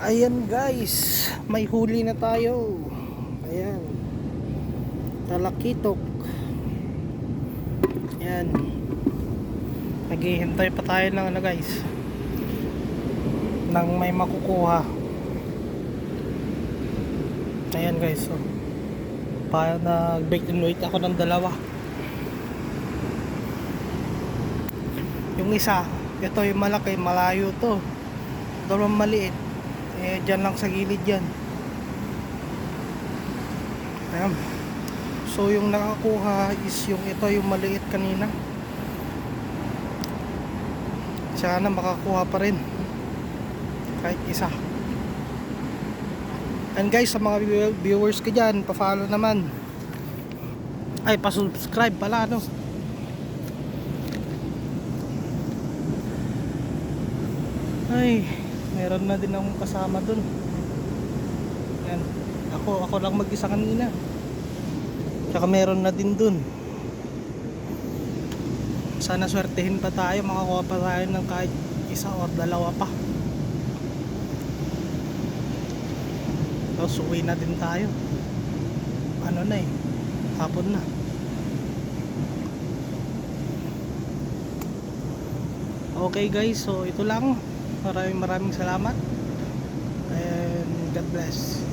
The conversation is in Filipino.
Ayan guys, may huli na tayo. Ayan, talakitok. Ayan, naghihintay pa tayo ng guys, nang may makukuha. Ayan guys, so para nag-bait and wait ako ng dalawa. Yung isa, ito yung malaki, malayo to. Dalawang maliit, dyan lang sa gilid yan. Ayan. So yung nakakuha is yung ito, yung maliit kanina. Sana makakuha pa rin kahit isa. And guys, sa mga viewers ko dyan, pa-follow naman. Ay, pa-subscribe pala, no? Ay, meron na din akong kasama dun. Yan. Ako lang mag-isa kanina. Tsaka meron na din dun. Sana swertehin pa tayo, makakuha pa tayo ng kahit isa or dalawa pa. Tapos uwi na din tayo. Ano na hapon na. Okay guys, so ito lang. Maraming salamat and God bless.